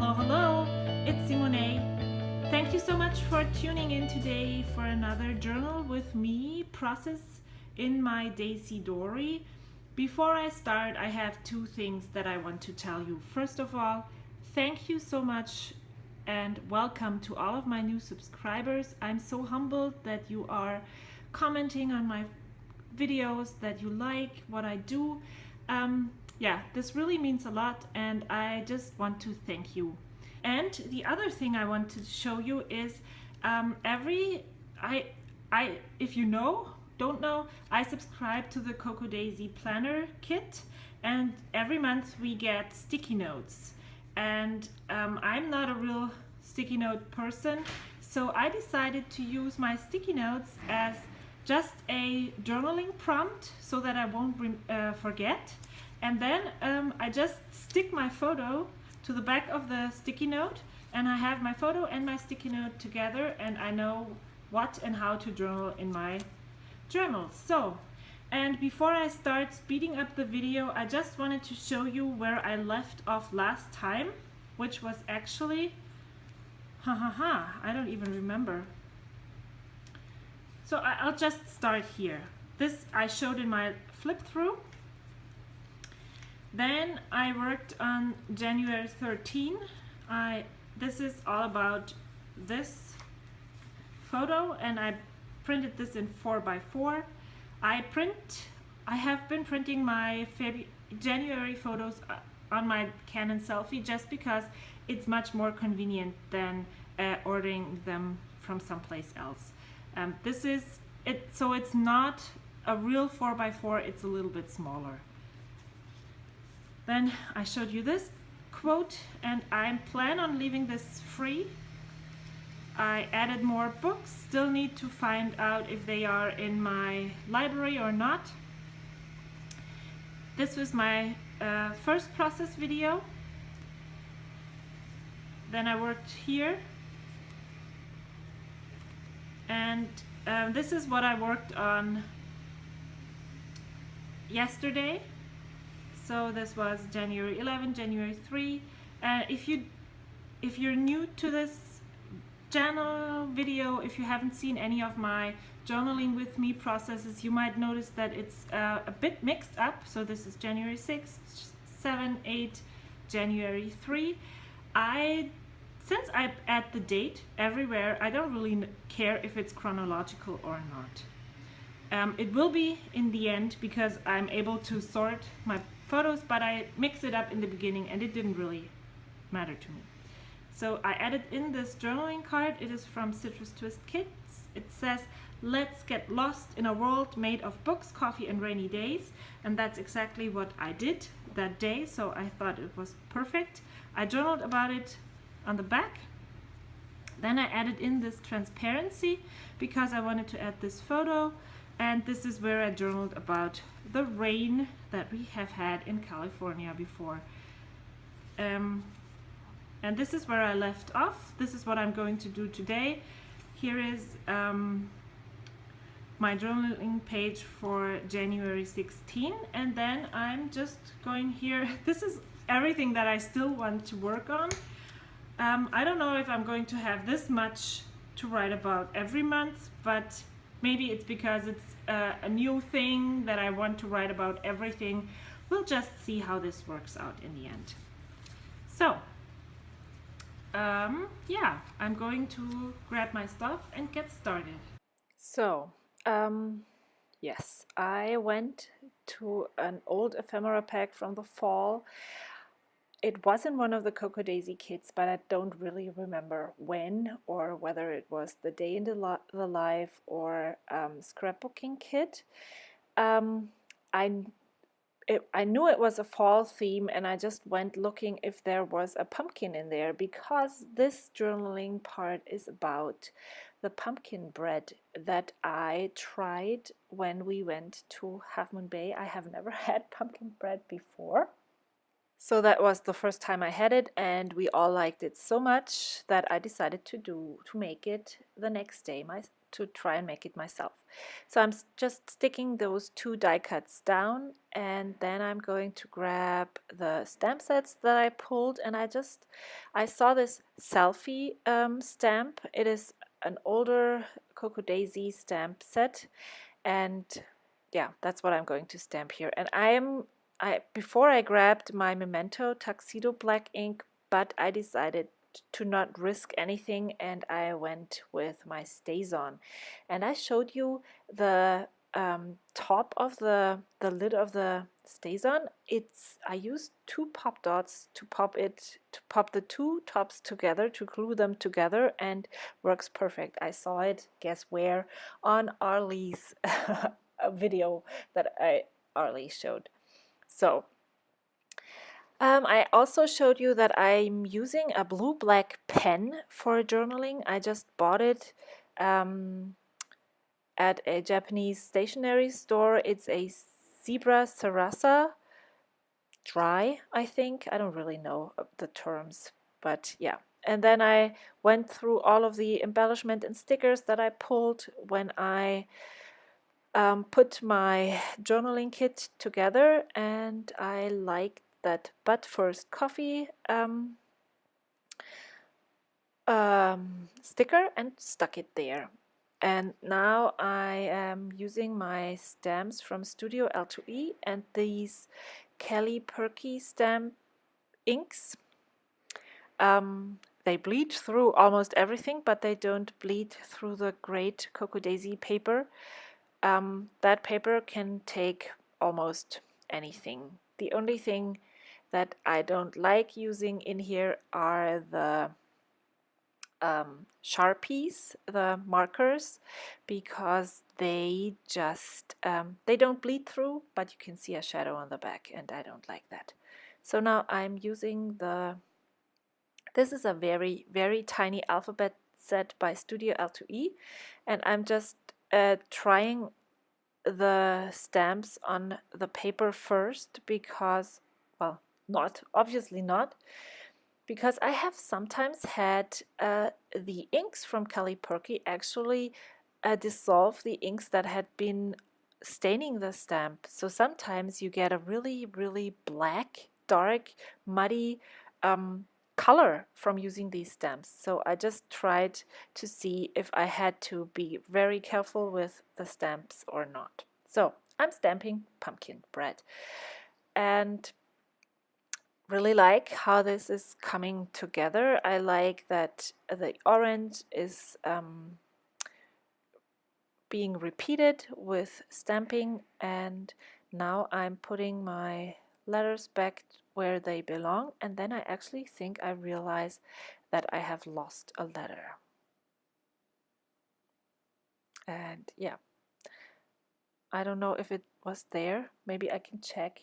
Hello, hello, it's Simone. Thank you so much for tuning in today for another journal with me process in my Daisy Dory. Before I start, I have two things that I want to tell you. First of all, thank you so much and welcome to all of my new subscribers. I'm so humbled that you are commenting on my videos, that you like what I do. Yeah, this really means a lot and I just want to thank you. And the other thing I want to show you is if you don't know, I subscribe to the Coco Daisy Planner Kit, and every month we get sticky notes. And I'm not a real sticky note person, so I decided to use my sticky notes as just a journaling prompt so that I won't forget. And then I just stick my photo to the back of the sticky note, and I have my photo and my sticky note together, and I know what and how to journal in my journal. So, and before I start speeding up the video, I just wanted to show you where I left off last time, which was actually, I don't even remember. So I'll just start here. This I showed in my flip through. Then I worked on January 13. This is all about this photo, and I printed this in 4x4. I have been printing my January photos on my Canon Selfie just because it's much more convenient than ordering them from someplace else. This is it, so it's not a real 4x4, it's a little bit smaller. Then I showed you this quote, and I plan on leaving this free. I added more books, still need to find out if they are in my library or not. This was my first process video. Then I worked here, and this is what I worked on yesterday. So this was January 11, January 3. If you're new to this channel video, if you haven't seen any of my journaling with me processes, you might notice that it's a bit mixed up. So this is January 6, 7, 8, January 3. Since I add the date everywhere, I don't really care if it's chronological or not. It will be in the end because I'm able to sort my photos, but I mix it up in the beginning and it didn't really matter to me. So I added in this journaling card. It is from Citrus Twist Kits. It says, "Let's get lost in a world made of books, coffee and rainy days." And that's exactly what I did that day, so I thought it was perfect. I journaled about it on the back. Then I added in this transparency because I wanted to add this photo. And this is where I journaled about the rain that we have had in California before. And this is where I left off. This is what I'm going to do today. Here is my journaling page for January 16. And then I'm just going here. This is everything that I still want to work on. I don't know if I'm going to have this much to write about every month, but maybe it's because it's a new thing that I want to write about everything. We'll just see how this works out in the end. So, yeah, I'm going to grab my stuff and get started. So, yes, I went to an old ephemera pack from the fall. It was in one of the Coco Daisy kits, but I don't really remember when or whether it was the Day in the Life or scrapbooking kit. I knew it was a fall theme, and I just went looking if there was a pumpkin in there because this journaling part is about the pumpkin bread that I tried when we went to Half Moon Bay. I have never had pumpkin bread before. So that was the first time I had it, and we all liked it so much that I decided to make it the next day to try and make it myself. So I'm just sticking those 2 die cuts down, and then I'm going to grab the stamp sets that I pulled, and I saw this selfie stamp. It is an older Coco Daisy stamp set, and yeah, that's what I'm going to stamp here. And before I grabbed my Memento Tuxedo black ink, but I decided to not risk anything, and I went with my StazOn. And I showed you the top of the lid of the StazOn. I used 2 pop dots to pop the 2 tops together, to glue them together, and works perfect. I saw it, guess where? On Arlie's video that Arlie showed. So I also showed you that I'm using a blue-black pen for journaling. I just bought it at a Japanese stationery store. It's a Zebra Sarasa Dry, I think. I don't really know the terms, but yeah. And then I went through all of the embellishment and stickers that I pulled when I put my journaling kit together, and I liked that But First Coffee sticker and stuck it there. And now I am using my stamps from Studio L2E and these Kelly Perky stamp inks. They bleed through almost everything, but they don't bleed through the great Coco Daisy paper. That paper can take almost anything. The only thing that I don't like using in here are the Sharpies, the markers, because they just they don't bleed through, but you can see a shadow on the back, and I don't like that. So now I'm using this is a very, very tiny alphabet set by Studio L2E, and I'm just trying the stamps on the paper first because, well, obviously not, because I have sometimes had the inks from Kelly Perky actually dissolve the inks that had been staining the stamp. So sometimes you get a really, really black, dark, muddy color from using these stamps. So I just tried to see if I had to be very careful with the stamps or not. So I'm stamping pumpkin bread, and really like how this is coming together. I like that the orange is being repeated with stamping, and now I'm putting my letters back where they belong, and then I actually think I realize that I have lost a letter. And yeah, I don't know if it was there. Maybe I can check.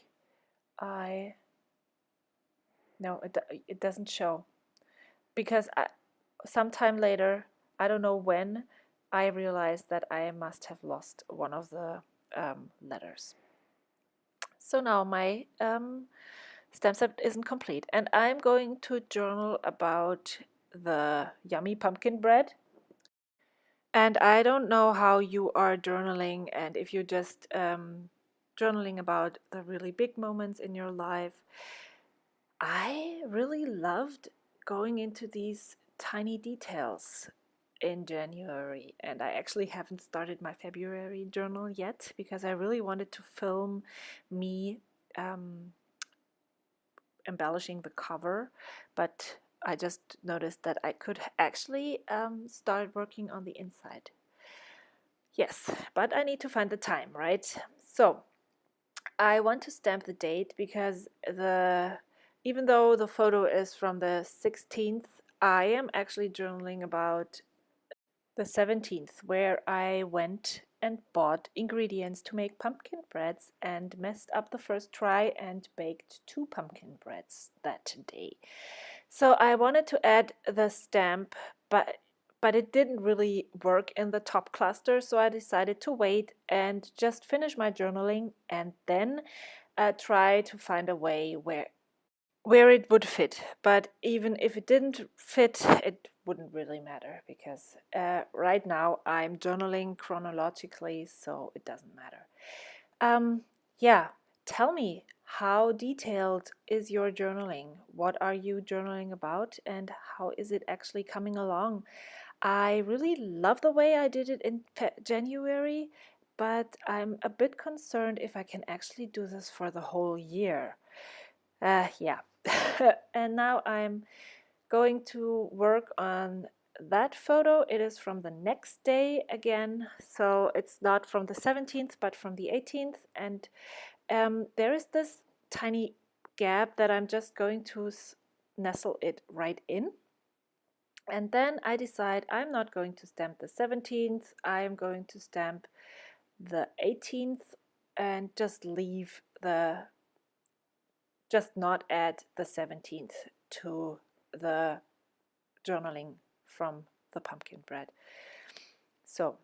No, it doesn't show, because sometime later, I don't know when, I realized that I must have lost one of the letters. So now my stamp set isn't complete, and I'm going to journal about the yummy pumpkin bread. And I don't know how you are journaling, and if you're just journaling about the really big moments in your life. I really loved going into these tiny details in January, and I actually haven't started my February journal yet because I really wanted to film me embellishing the cover, but I just noticed that I could actually start working on the inside. Yes, but I need to find the time, right? So I want to stamp the date because even though the photo is from the 16th, I am actually journaling about the 17th, where I went and bought ingredients to make pumpkin breads and messed up the first try and baked 2 pumpkin breads that day. So I wanted to add the stamp, but it didn't really work in the top cluster, so I decided to wait and just finish my journaling and then try to find a way where where it would fit. But even if it didn't fit, it wouldn't really matter, because right now I'm journaling chronologically, so it doesn't matter. Yeah, tell me, how detailed is your journaling? What are you journaling about, and how is it actually coming along? I really love the way I did it in January, but I'm a bit concerned if I can actually do this for the whole year. Yeah. And now I'm going to work on that photo. It is from the next day again, so it's not from the 17th but from the 18th, and there is this tiny gap that I'm just going to nestle it right in. And then I decide I'm not going to stamp the 17th, I am going to stamp the 18th and just not add the 17th to the journaling from the pumpkin bread. So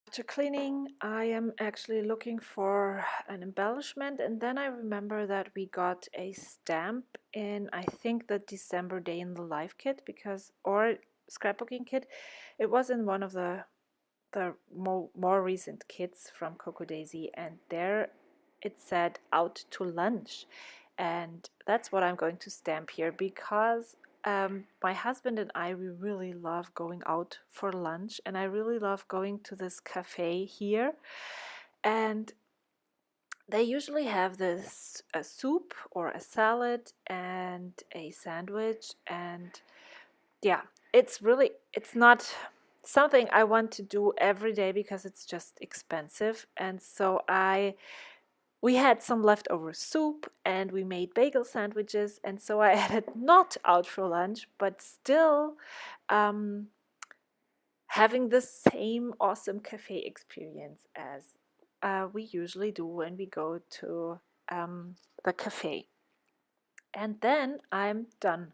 after cleaning, I am actually looking for an embellishment, and then I remember that we got a stamp in, I think, the December Day in the Life kit, or scrapbooking kit. It was in one of the more recent kits from Coco Daisy, and there it said "out to lunch," and that's what I'm going to stamp here, because my husband and I, we really love going out for lunch, and I really love going to this cafe here, and they usually have this a soup or a salad and a sandwich, and yeah, it's not something I want to do every day because it's just expensive. And so we had some leftover soup and we made bagel sandwiches, and so I had it not out for lunch, but still having the same awesome cafe experience as we usually do when we go to the cafe. And then I'm done.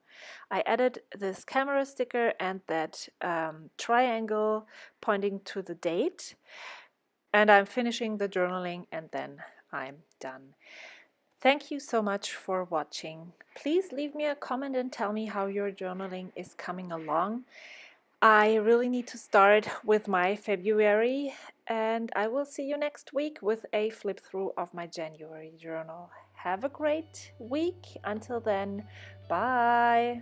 I added this camera sticker and that triangle pointing to the date, and I'm finishing the journaling, and then I'm done. Thank you so much for watching. Please leave me a comment and tell me how your journaling is coming along. I really need to start with my February, and I will see you next week with a flip through of my January journal. Have a great week. Until then, bye.